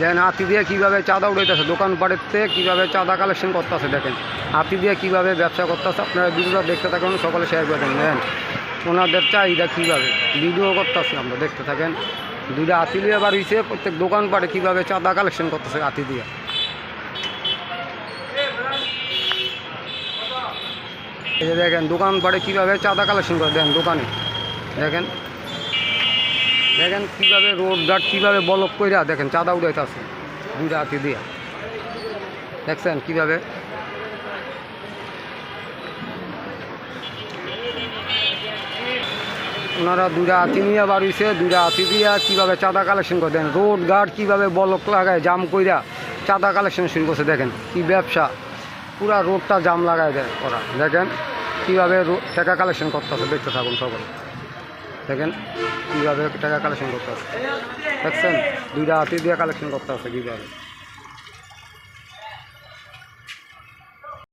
দেখেন হাতি দিয়ে কীভাবে চাঁদা উড়াইতেছে, দোকানপাটের থেকে কীভাবে চাঁদা কালেকশন করতেছে। দেখেন হাতি দিয়ে কীভাবে ব্যবসা করতেছে। আপনারা ভিডিওটা দেখতে থাকেন, সকলে শেয়ার করে দেন। দেখেন ওনাদের চাহিদা কীভাবে ভিডিও করতেছে, আমরা দেখতে থাকেন। দুইটা হাতি দিয়ে বার হয়েছে, প্রত্যেক দোকানপাটে কীভাবে চাঁদা কালেকশন করতেছে হাতি দিয়ে। এই যে দেখেন দোকানপাটে কীভাবে চাঁদা কালেকশন করে। দেখেন দোকানে দেখেন দেখেন কীভাবে রোড ঘাট কীভাবে ব্লক কইরা দেখেন চাঁদা উড়াইতেছে দুইটা হাতি দিয়া। দেখছেন কীভাবে ওনারা দুইটা হাতি নিয়ে বার হইছে, দুইটা হাতি দিয়া কীভাবে চাঁদা কালেকশন করে। দেখেন রোড ঘাট কীভাবে ব্লক লাগায় জাম কইরা চাঁদা কালেকশন শুরু করছে। দেখেন কী ব্যবসা, পুরা রোডটা জাম লাগায় দেয় ওরা। দেখেন কীভাবে টাকা কালেকশন করতেছে, দেখতে থাকুন সকলে। দেখেন কীভাবে টাকা কালেকশন করতে আছে, দেখছেন দুইটা হাতি দিয়ে কালেকশন করতে আছে কীভাবে।